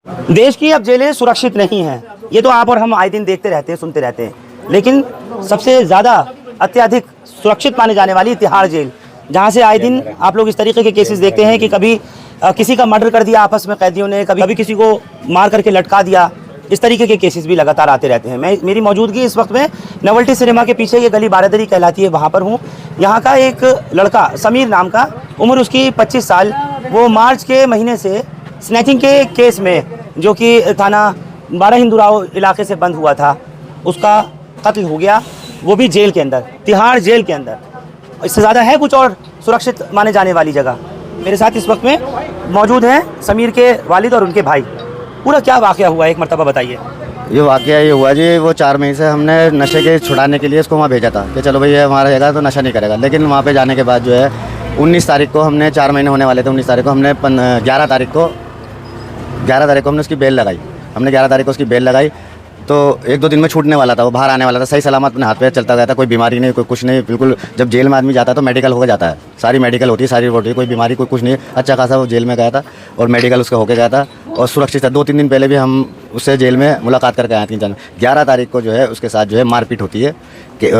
देश की अब जेलें सुरक्षित नहीं हैं, ये तो आप और हम आए दिन देखते रहते हैं, सुनते रहते हैं। लेकिन सबसे ज़्यादा अत्यधिक सुरक्षित माने जाने वाली तिहाड़ जेल, जहाँ से आए दिन आप लोग इस तरीके के केसेस देखते हैं कि कभी किसी का मर्डर कर दिया आपस में कैदियों ने, कभी किसी को मार करके लटका दिया। इस तरीके के केसेस भी लगातार आते रहते हैं। मेरी मौजूदगी इस वक्त में नवल्टी सिनेमा के पीछे ये गली बारादरी कहलाती है, वहाँ पर हूँ। यहाँ का एक लड़का समीर नाम का, उम्र उसकी 25 साल, वो मार्च के महीने से स्नैचिंग के केस में, जो कि थाना 12 हिंदुराव इलाके से बंद हुआ था, उसका कत्ल हो गया, वो भी जेल के अंदर, तिहाड़ जेल के अंदर। इससे ज़्यादा है कुछ और सुरक्षित माने जाने वाली जगह? मेरे साथ इस वक्त में मौजूद हैं समीर के वालिद और उनके भाई। पूरा क्या वाक़या हुआ, एक मरतबा बताइए। ये वाक़या ये हुआ जी, वो 4 मई से हमने नशे के छुड़ाने के लिए इसको वहाँ भेजा था कि चलो भाई ये हमारा रहेगा तो नशा नहीं करेगा। लेकिन वहाँ पे जाने के बाद जो है 19 तारीख को हमने, 4 महीने होने वाले थे, 19 तारीख को हमने 11 तारीख को हमने उसकी बेल लगाई। हमने 11 तारीख को उसकी बेल लगाई तो 1-2 दिन में छूटने वाला था, वो बाहर आने वाला था, सही सलामत अपने हाथ पैर चलता गया था, कोई बीमारी नहीं, कोई कुछ नहीं, बिल्कुल। जब जेल में आदमी जाता है तो मेडिकल होकर जाता है, सारी मेडिकल होती है, सारी रिपोर्ट होती है, कोई बीमारी कोई कुछ नहीं। अच्छा खासा वो जेल में गया था और मेडिकल उसका होकर गया था और सुरक्षित था। 2-3 दिन पहले भी हम उससे जेल में मुलाकात करके आए, 3-4। 11 तारीख को जो है उसके साथ जो है मारपीट होती है कि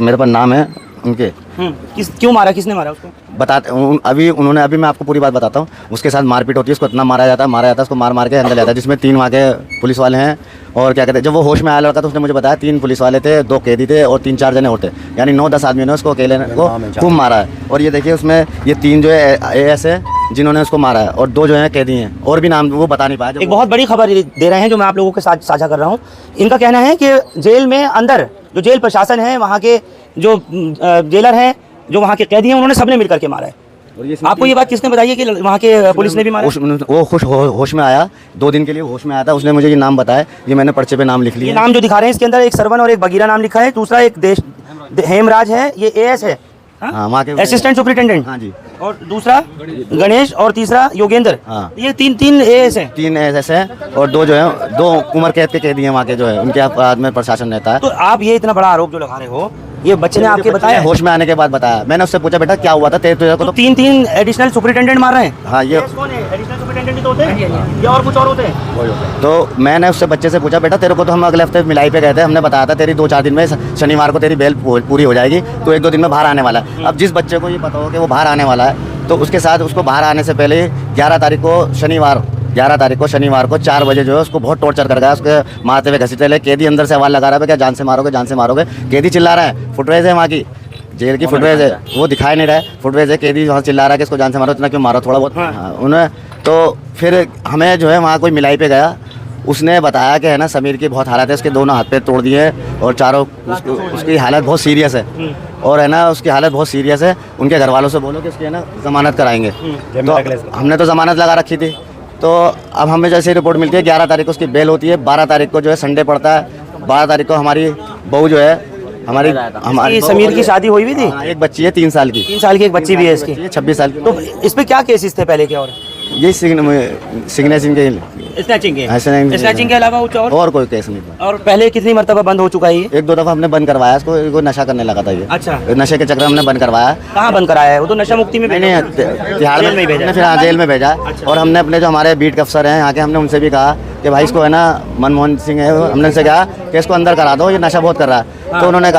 मेरे पास नाम है उनके। क्यों मारा, किसने मारा उसको बताते अभी मैं आपको पूरी बात बताता हूँ। उसके साथ मारपीट होती है, उसको इतना मारा जाता है, उसको मार के अंदर जाता है, जिसमें 3 वहाँ के पुलिस वाले हैं और क्या कहते हैं। जब वो होश में आया लड़का तो उसने मुझे बताया 3 पुलिस वाले थे, 2 कैदी थे और 3-4 जने होते, यानी 9-10 आदमी ने उसको अकेले को खूब मारा है। और ये देखिए उसमें ये 3 जो है AS है जिन्होंने उसको मारा है और 2 जो है कैदी हैं, और भी नाम वो बता नहीं पाया। एक बहुत बड़ी खबर दे रहे हैं जो मैं आप लोगों के साथ साझा कर रहा हूँ। इनका कहना है कि जेल में अंदर जो जेल प्रशासन है, वहाँ के जो जेलर हैं, जो वहाँ के कैदी हैं, उन्होंने सबने मिलकर के मारा है। आपको ये बात किसने बताई है कि वहाँ के पुलिस ने भी मारा? वो होश में आया, 2 दिन के लिए होश में आया था, उसने मुझे ये नाम बताया। ये मैंने पर्चे पे नाम लिख लिया। नाम जो दिखा रहे हैं इसके अंदर एक सरवन और एक बगीरा नाम लिखा है, दूसरा एक हेमराज है, ये AS है, वहाँ के असिस्टेंट सुपरिटेंडेंट। हाँ जी। और दूसरा गणेश और तीसरा योगेंद्र। हाँ। ये 3 AS हैं। 3 AS है और 2 जो है 2 उम्र कैद के कैदी हैं वहाँ के, जो है उनके हाथ में प्रशासन रहता है। तो आप ये इतना बड़ा आरोप जो लगा रहे हो, ये बच्चे ने आपके बताया? होश में आने के बाद बताया। मैंने उससे पूछा बेटा क्या हुआ था तेरे को? तो 3 एडिशनल सुपरिटेंडेंट मार रहे हैं। हाँ, ये कौन है? एडिशनल सुपरिटेंडेंट तो होते हैं या और कुछ और होते हैं? तो मैंने उससे बच्चे से पूछा बेटा तेरे को तो हम अगले हफ्ते मिलाई पे गए थे, हमने बताया था तेरी 2-4 दिन में, शनिवार को तेरी बेल पूरी हो जाएगी, तो 1-2 दिन में बाहर आने वाला है। अब जिस बच्चे को ये पता हो कि वो बाहर आने वाला है, तो उसके साथ उसको बाहर आने से पहले 11 तारीख को शनिवार को 4 बजे जो है उसको बहुत टॉर्चर कर गया। उसके मारते हुए घसीटते ले, कैदी अंदर से आवाज़ लगा रहा है क्या जान से मारोगे। कैदी चिल्ला रहा है, फुटवेज है वहाँ की जेल की, फुटवेज है, वो दिखाई नहीं रहा है, फुटवेज है, कैदी वहाँ चिल्ला रहा है कि इसको जान से मारो, इतना क्यों मारो, थोड़ा बहुत। उन्हें तो फिर हमें जो है वहाँ कोई मिलाई पे गया, उसने बताया कि है ना समीर की बहुत हालत है, उसके दोनों हाथ पैर तोड़ दिए और चारों उसकी हालत बहुत सीरियस है, और है ना उसकी हालत बहुत सीरियस है। उनके घर वालों से बोलो कि उसकी है ना ज़मानत कराएंगे। तो हमने तो ज़मानत लगा रखी थी। तो अब हमें जैसे रिपोर्ट मिलती है 11 तारीख को उसकी बेल होती है, 12 तारीख को जो है संडे पड़ता है, 12 तारीख को हमारी बहू जो है हमारी समीर की शादी हुई भी थी। एक बच्ची है 3 साल की। 3 साल की एक बच्ची भी है इसकी, 26 साल की। तो इस पे क्या केसेस थे पहले के? और ये स्नैचिंग के अलावा और कोई केस नहीं था। और पहले कितनी मरतबा बंद हो चुका है ये? 1-2 दफ़ा हमने बंद करवाया इसको, नशा करने लगा था ये। अच्छा। नशे के चक्कर में हमने बंद करवाया। कहाँ बंद कराया है? वो तो नशा मुक्ति में नहीं, तिहाड़ में भेजा, फिर हाँ जेल में भेजा। और हमने अपने जो हमारे बीट के अफसर हैं यहाँ के, हमने उनसे भी कहा कि भाई इसको है ना मनमोहन सिंह है, हमने उनसे कहा कि इसको अंदर करा दो, ये नशा बहुत कर रहा है। तो उन्होंने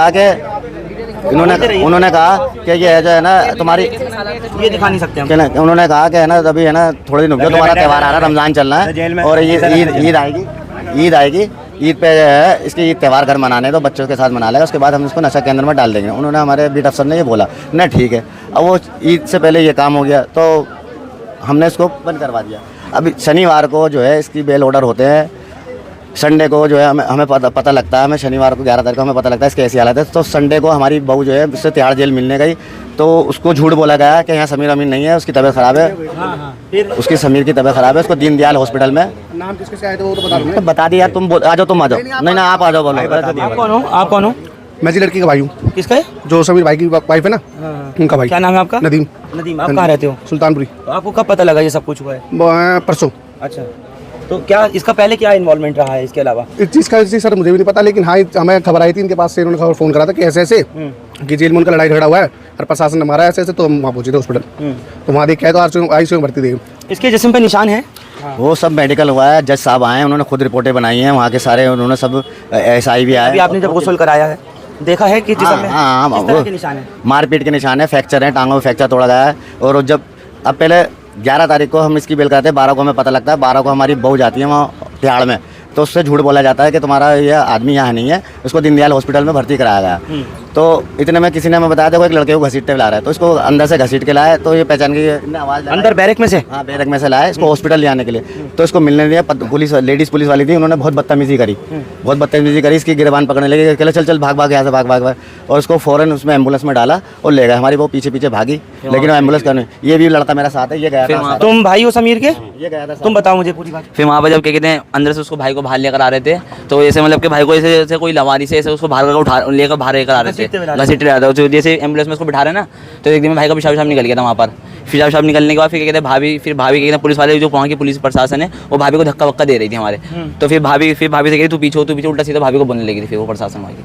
कहा कि ये जो है ना तुम्हारी ये दिखा नहीं सकते हम। उन्होंने कहा कि है ना अभी है ना थोड़े दिन रुक जाओ, तुम्हारा त्यौहार आ रहा है, रमज़ान चल रहा है और ये ईद आएगी, ईद पे है इसकी ईद त्यौहार घर मनाने दो, बच्चों के साथ मना लेगा, उसके बाद हम इसको नशा केंद्र में डाल देंगे। उन्होंने हमारे बीट अफसर ने ये बोला ना ठीक है। अब वो ईद से पहले ये काम हो गया तो हमने इसको बंद करवा दिया। अभी शनिवार को जो है इसकी बेल ऑर्डर होते हैं, संडे को जो है हमें पता लगता है, हमें शनिवार को 11 तारीख को हमें पता लगता है इसकी ऐसी हालत है। तो संडे को हमारी बहू जो है उससे तिहाड़ जेल मिलने गई, तो उसको झूठ बोला गया कि यहाँ समीर अमीन नहीं है, उसकी तबीयत ख़राब है। फिर उसकी समीर की तबीयत ख़राब है, उसको दीनदयाल हॉस्पिटल में। नाम किसके से आए थे वो तो बता दिया। तुम आ जाओ, तुम आ जाओ। नहीं आप आ जाओ, बोलो। आप कौन हो? मैं जी लड़की का भाई हूँ। किसका है? जो समीर भाई की वाइफ है ना, उनका भाई। क्या नाम है आपका? नदीम। आप कहाँ रहते हो? सुल्तानपुरी। तो आपको कब पता लगा ये सब कुछ हुआ है? परसों। अच्छा, तो क्या इसका पहले क्या इन्वॉल्वमेंट रहा है इसके अलावा? इस चीज़ का जी सर मुझे भी नहीं पता, लेकिन हाँ हमें खबर आई थी इनके पास से, इन्होंने खबर फ़ोन करा था कि ऐसे कि जेल में उनका लड़ाई झगड़ा हुआ है और प्रशासन ने मारा ऐसे, तो हम वहाँ पहुँचे थे हॉस्पिटल। तो वहाँ देख के आए तो ICU में भर्ती थे। इसके जिस्म पे निशान है? वो सब मेडिकल हुआ है, जज साहब आए हैं, उन्होंने खुद रिपोर्टें बनाई हैं वहाँ के सारे, उन्होंने सब SI भी आए। अभी आपने जब गुस्ल कराया है देखा है कि जिसम में किस तरह के निशान हैं? मारपीट के निशान है, फ्रैक्चर है, टांगों में फ्रैक्चर तोड़ा गया है। और जब अब पहले 11 तारीख को हम इसकी बेल कराते हैं, 12 को हमें पता लगता है, 12 को हमारी बहू जाती है वहाँ तिहाड़ में, तो उससे झूठ बोला जाता है कि तुम्हारा ये आदमी यहाँ नहीं है, उसको दीनदयाल हॉस्पिटल में भर्ती कराया गया। तो इतने में किसी ने हमें बताया था वो एक लड़के को घसीटते हुए ला रहा है, तो इसको अंदर से घसीट के लाया, तो ये पहचान के आवाज़ अंदर बैरक में से? हाँ, बैरक में से लाया इसको हॉस्पिटल ले आने के लिए। तो इसको मिलने दिया, पुलिस लेडीज़ पुलिस वाली थी, उन्होंने बहुत बदतमीजी करी, इसकी गिरबान पकड़ने लगे, कहले चल चल भाग भाग यहाँ से, भाग भाग भाग, और उसको फ़ौरन उसमें एम्बुलेंस में डाला और ले गए। हमारी वो पीछे पीछे भागी, लेकिन वो एम्बुलेंस करने, ये भी लड़का मेरा साथ है, ये गया था। तुम भाई हो समीर के? ये गया था। तुम बताओ मुझे पूरी बात। फिर वहाँ पर जब क्या कहते हैं अंदर से उसको भाई को बाहर लेकर आ रहे थे, तो ऐसे मतलब कि भाई को ऐसे जैसे कोई लवारी से ऐसे उसको बाहर लेकर बाहर लेकर आ रहे थे, घसीटते रहा था। तो जैसे एम्बुलेंस में उसको बिठा रहे ना, तो एक दिन में भाई का पेशाब निकल गया था वहाँ पर। पेशाब निकलने के बाद फिर क्या कहते हैं भाभी क्या कहते हैं पुलिस वाले, जो वहाँ की पुलिस प्रशासन है, वो भाभी को धक्का वक्का दे रही थी हमारे। तो फिर भाभी से कहती तू पीछे उल्टा सीधा भाभी को बोलने लगी थी फिर वो प्रशासन वाली।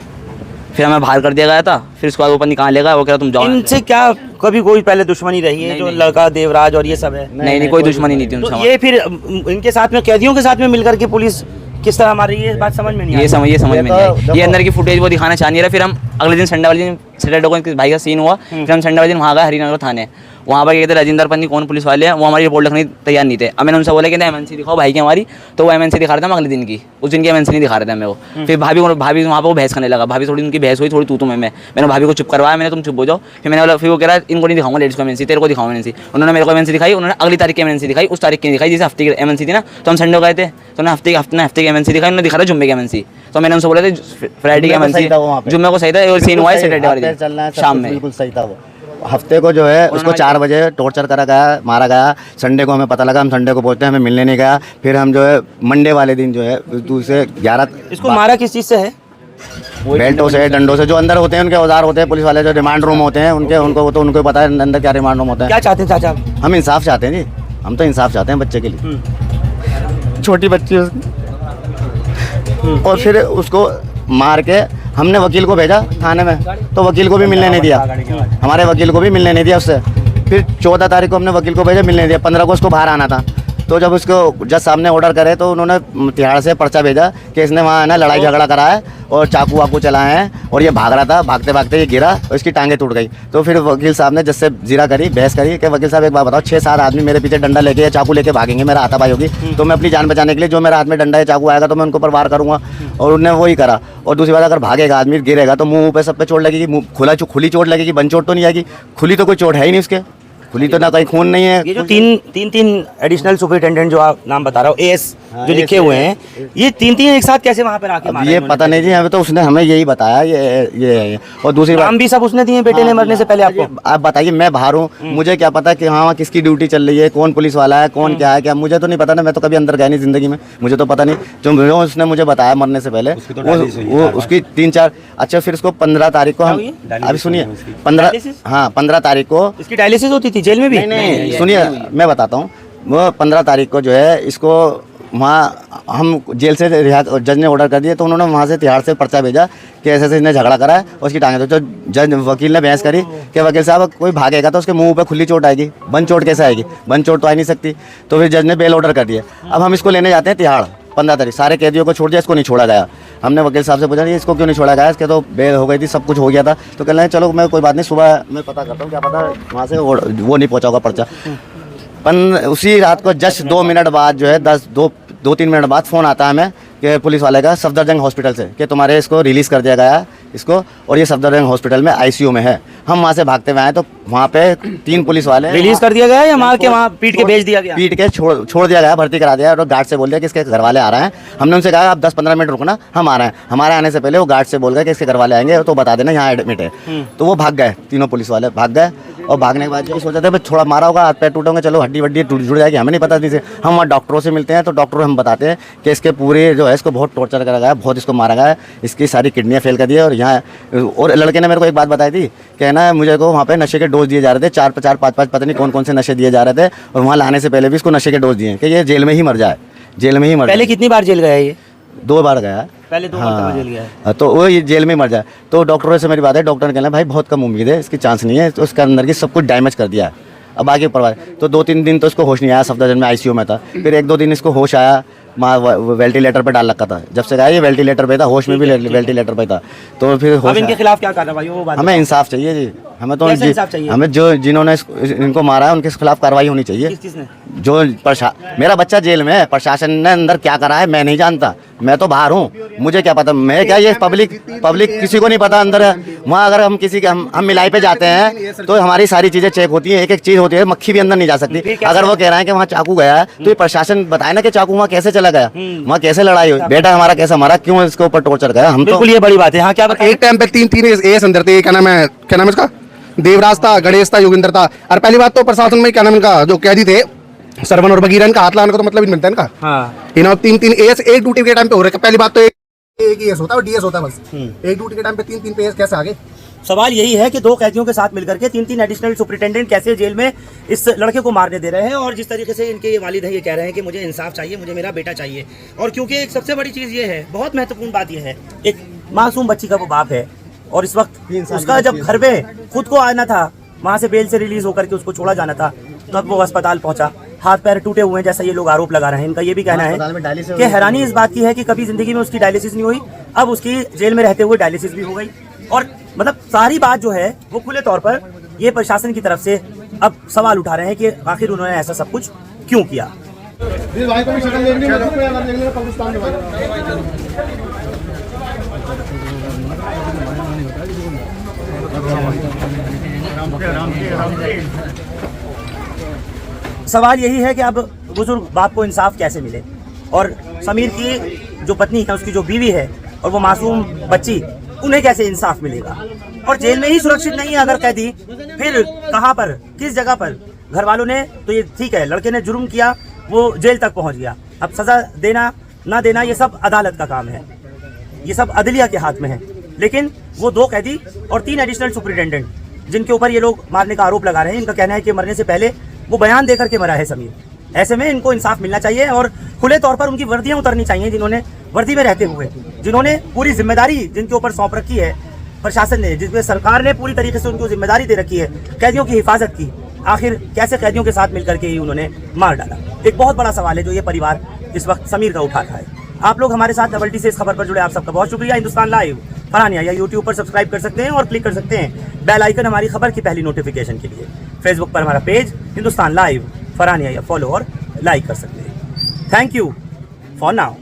फिर हमें बाहर कर दिया गया था, फिर उसके बाद ऊपर निकाल लेगा, वो कह रहा तुम जाओ। इनसे क्या कभी कोई पहले दुश्मनी रही है? जो लड़का देवराज और ये सब है, नहीं कोई दुश्मनी नहीं थी तो उनसे। ये फिर इनके साथ में कैदियों के साथ में मिलकर के पुलिस किस तरह हमारी ये बात समझ में नहीं आई। ये समझ में नहीं आई। ये अंदर की फुटेज वो दिखाना चाह नहीं रहा। फिर हम अगले दिन संडे वाले दिन, सैटरडे को भाई का सीन हुआ, फिर हम संडे वाले दिन वहाँ गए हरिनगर थाने। वहाँ पर कहते राजेंद्र पन्नी कौन पुलिस वाले हैं, वो हमारी रिपोर्ट लिखने तैयार नहीं थे। अब मैंने उनसे बोला कि MNC दिखाओ भाई की हमारी, तो वो MNC दिखा रहे थे हम अगले दिन की, उस दिन की MNC नहीं दिखा रहे थे हमें वो। फिर भाभी वहाँ पर वो बहस करने लगा, भाभी थोड़ी उनकी बहस हुई, थोड़ी तू मैंने भाभी को चुप करवाया, मैंने तुम चुप हो जाओ। फिर मैंने बोला, फिर वो कह रहा है इनको नहीं दिखाऊंगा लेडीज़ को MNC, तेरे को दिखाऊंगा MNC। उन्होंने मेरे को MNC दिखाई, उन्होंने अगली तारीख की MNC दिखाई, उस तारीख की दिखाई जैसे हफ्ते की MNC थी ना, तो हम संडे गए थे, तो उन्होंने हफ्ते की MNC दिखाई, उन्होंने दिखा रहा जुम्मे की MNC। तो मैंने उनसे बोला था फ्राइडे की MNC, जुम्मे को सही था, और सीन हुआ है सैटरडे वाले दिन शाम में। बिल्कुल सही था वो। हफ्ते को जो है उसको 4 बजे टॉर्चर करा गया, मारा गया। संडे को हमें पता लगा, हम संडे को पहुंचते हैं, हमें मिलने नहीं गया। फिर हम जो है मंडे वाले दिन जो है दूसरे 11 इसको मारा किस चीज़ से है? बेल्टों से, डंडों से, जो अंदर होते हैं उनके औजार होते हैं पुलिस वाले, जो रिमांड रूम होते हैं उनको पता है अंदर क्या रिमांड रूम होता है। क्या चाहते हैं चाचा? हम इंसाफ चाहते हैं जी, हम तो इंसाफ चाहते हैं बच्चे के लिए। छोटी बच्ची और फिर उसको मार के हमने वकील को भेजा थाने में, तो वकील को भी मिलने नहीं दिया, हमारे वकील को भी मिलने नहीं दिया उससे। फिर 14 तारीख को हमने वकील को भेजा, मिलने नहीं दिया। 15 को उसको बाहर आना था, तो जब उसको जज साहब ने ऑर्डर करे तो उन्होंने तिहाड़ से पर्चा भेजा कि इसने वहाँ है ना लड़ाई झगड़ा करा है और चाकू वाकू चलाए हैं, और ये भाग रहा था, भागते भागते ये गिरा और इसकी टांगें टूट गई। तो फिर वकील साहब ने जज से जीरा करी, बहस करी कि वकील साहब एक बात बताओ, 6-7 आदमी मेरे पीछे डंडा लेके या चाकू लेके भागेंगे, मेरा हाथापाई होगी, तो मैं अपनी जान बचाने के लिए जो मेरा हाथ में डंडा या चाकू आएगा तो मैं उनको पर वार करूँगा, और उन्होंने वही करा। और दूसरी बात, अगर भागेगा आदमी गिरेगा तो मुँह पे सब पे चोट लगेगी, खुली चोट लगेगी, बंद चोट तो नहीं आएगी। खुली तो कोई चोट है ही नहीं उसके, खुली तो ना कहीं खून नहीं है। ये जो तीन एडिशनल सुपरिटेंडेंट जो आप नाम बता रहा हो, AS जो लिखे हुए हैं, ये तीन एक साथ कैसे वहाँ पर आके मारे? ये पता नहीं जी, हमें तो उसने हमें यही बताया ये। और दूसरी बात, नाम भी सब उसने दिए बेटे ने मरने से पहले आपको? आप बताइए, मैं बाहर हूँ, मुझे क्या पता कि हाँ किसकी ड्यूटी चल रही है, कौन पुलिस वाला है, कौन क्या है, क्या मुझे तो नहीं पता ना, मैं तो कभी अंदर गया नहीं जिंदगी में, मुझे तो पता नहीं। जो उसने मुझे बताया मरने से पहले वो उसकी 3-4। अच्छा, फिर उसको 15 तारीख को हम, अभी सुनिए, 15 तारीख को इसकी डायलिसिस होती थी जेल में भी? नहीं, सुनिए मैं बताता हूँ। वो 15 तारीख को जो है इसको वहाँ हम जेल से रिहा, जज ने ऑर्डर कर दिया, तो उन्होंने वहाँ से तिहाड़ से पर्चा भेजा कि ऐसे इसने झगड़ा करा है और उसकी टांगे। तो जज वकील ने बहस करी कि वकील साहब कोई भागेगा तो उसके मुंह पे खुली चोट आएगी, बंद चोट कैसे आएगी, बंद चोट तो आ नहीं सकती। तो फिर जज ने बेल ऑर्डर कर दिया। अब हम इसको लेने जाते हैं तिहाड़ 15 तारीख, सारे कैदियों को छोड़ दिया, इसको नहीं छोड़ा गया। हमने वकील साहब से पूछा नहीं इसको क्यों नहीं छोड़ा गया, इसके तो बेल हो गई थी, सब कुछ हो गया था। तो कह रहे हैं चलो मैं कोई बात नहीं, सुबह मैं पता करता हूँ, क्या पता वहाँ से वो नहीं पहुँचा होगा पर्चा। उसी रात को जस्ट 2 मिनट बाद जो है 2-3 मिनट बाद फ़ोन आता है हमें कि पुलिस वाले का सफदरजंग हॉस्पिटल से कि तुम्हारे इसको रिलीज़ कर दिया गया है इसको, और ये सफदरजंग हॉस्पिटल में ICU में है। हम वहाँ से भागते हुए आए तो वहाँ पे 3 पुलिस वाले, रिलीज कर दिया गया या मार के वहाँ पीट के भेज दिया गया? पीट के छोड़ दिया गया, भर्ती करा दिया। और गार्ड से बोल दिया कि इसके घर वाले आ रहे हैं। हमने उनसे कहा आप 10-15 मिनट रुकना, हम आ रहे हैं। हमारे आने से पहले वो गार्ड से बोल गए कि इसके घर वाले आएंगे तो बता देना यहाँ एडमिट है। तो वो भाग गए, तीनों पुलिस वाले भाग गए। और भागने के बाद जो सोचा था थोड़ा मारा होगा, हाथ पैर टूटेंगे, चलो हड्डी वड्डी जुड़ जाएगी, हमें नहीं पता नहीं से। हम वहाँ डॉक्टरों से मिलते हैं तो डॉक्टर हम बताते हैं कि इसके पूरे जो है इसको बहुत टॉर्चर करा गया, बहुत इसको मारा गया, इसकी सारी किडनियाँ फेल कर दी है। और यहाँ और लड़के ने मेरे को एक बात बताई थी, कहना है मुझे को वहाँ पे नशे के डोज दिए जा रहे थे, 4-5 पता नहीं कौन से नशे दिए जा रहे थे, और वहाँ लाने से पहले भी इसको नशे के डोज दिए कि ये जेल में ही मर जाए, जेल में ही मर जाए। पहले कितनी बार जेल गया ये? 2 बार गया, पहले 2 बार जेल गया है। तो वो ये जेल में मर जाए। तो डॉक्टरों से मेरी बात है, डॉक्टर ने कहना भाई बहुत कम उम्मीद है, इसकी चांस नहीं है, तो उसके अंदर की सब कुछ डैमेज कर दिया है। अब बाकी ऊपर तो 2-3 दिन तो इसको होश नहीं आया, सफदरजंग में आईसीयू में था। फिर 1-2 दिन इसको होश आया, वेंटिलेटर पे डाल रखा था। जब से आया ये वेंटिलेटर पे था, होश में भी वेंटिलेटर पे था। तो फिर अब इनके खिलाफ क्या कार्रवाई हो वो बात हमें इंसाफ चाहिए जी। हमें तो कैसे इंसाफ चाहिए? हमें जो जिन्होंने इनको मारा है उनके खिलाफ कार्रवाई होनी चाहिए। किसने? जो मेरा बच्चा जेल में है, प्रशासन ने अंदर क्या करा है मैं नहीं जानता, मैं तो बाहर हूँ, मुझे क्या पता। मैं क्या, ये पब्लिक किसी को नहीं पता अंदर है। वहाँ अगर हम किसी के हम मिलाई पे जाते हैं तो हमारी सारी चीज़ें चेक होती हैं, एक एक चीज़ होती है, मक्खी भी अंदर नहीं जा सकती। अगर वो कह रहे हैं कि वहाँ चाकू गया है तो ये प्रशासन बताए ना कि चाकू वहाँ कैसे चला गया, वहाँ कैसे लड़ाई हुई, बेटा हमारा कैसे मारा, क्यों इसके ऊपर टॉर्चर गया। हम तो बिल्कुल, ये बड़ी बात है। हाँ, क्या एक टाइम पे 3 एएस अंदर थे। क्या नाम है इसका? देवराज था, गणेश था, योगिंदर था। और पहली बात तो प्रशासन में क्या नाम इनका जो कैदी थे सरवन और बगीरा, इनका हाथ लगाने का तो मतलब ही मिलता है इनका। हाँ, इन्होंने 3 एएस एक ड्यूटी के टाइम पे हो रहे। पहली बात तो एक एएस होता है और डीएस होता है बस। एक ड्यूटी के टाइम पे 3 पे एएस कैसे आगे? सवाल यही है कि 2 कैदियों के साथ मिलकर के 3 एडिशनल सुपरिटेंडेंट कैसे जेल में इस लड़के को मारने दे रहे हैं। और जिस तरीके से इनके ये वालिद हैं, ये कह रहे हैं कि मुझे इंसाफ चाहिए, मुझे मेरा बेटा चाहिए। और क्योंकि एक सबसे बड़ी चीज़ ये है, बहुत महत्वपूर्ण बात ये है, एक मासूम बच्ची का वो बाप है और इस वक्त उसका जब घर में खुद को आना था, वहाँ से बेल से रिलीज होकर के उसको छोड़ा जाना था, तब वो अस्पताल पहुंचा, हाथ पैर टूटे हुए हैं जैसा ये लोग आरोप लगा रहे हैं। इनका ये भी कहना है कि हैरानी इस बात की है कि कभी जिंदगी में उसकी डायलिसिस नहीं हुई, अब उसकी जेल में रहते हुए डायलिसिस भी हो गई। और मतलब सारी बात जो है वो खुले तौर पर ये प्रशासन की तरफ से अब सवाल उठा रहे हैं कि आखिर उन्होंने ऐसा सब कुछ क्यों किया। सवाल यही है कि अब बुजुर्ग बाप को इंसाफ कैसे मिले, और समीर की जो पत्नी है, उसकी जो बीवी है और वो मासूम बच्ची, उन्हें कैसे इंसाफ मिलेगा। और जेल में ही सुरक्षित नहीं है अगर कैदी, फिर कहाँ पर, किस जगह पर? घर वालों ने तो ये ठीक है, लड़के ने जुर्म किया, वो जेल तक पहुंच गया, अब सजा देना ना देना ये सब अदालत का काम है, ये सब अदलिया के हाथ में है। लेकिन वो 2 कैदी और 3 एडिशनल सुपरिटेंडेंट जिनके ऊपर ये लोग मारने का आरोप लगा रहे हैं, इनका कहना है कि मरने से पहले वो बयान देकर के मरा है समीर। ऐसे में इनको इंसाफ मिलना चाहिए और खुले तौर पर उनकी वर्दियां उतरनी चाहिए, जिन्होंने वर्दी में रहते हुए, जिन्होंने पूरी जिम्मेदारी जिनके ऊपर सौंप रखी है प्रशासन ने, जिसमें सरकार ने पूरी तरीके से उनको जिम्मेदारी दे रखी है कैदियों की हिफाजत की, आखिर कैसे कैदियों के साथ मिलकर के ही उन्होंने मार डाला। एक बहुत बड़ा सवाल है जो ये परिवार इस वक्त समीर का उठा रहा है। आप लोग हमारे साथ डबल टी से इस खबर पर जुड़े, आप सबका बहुत शुक्रिया। हिंदुस्तान लाइव फरहानिया या यूट्यूब पर सब्सक्राइब कर सकते हैं और क्लिक कर सकते हैं बेल आइकन हमारी खबर की पहली नोटिफिकेशन के लिए। फेसबुक पर हमारा पेज हिंदुस्तान लाइव फरहानिया या फॉलो और लाइक कर सकते हैं। Thank you for now.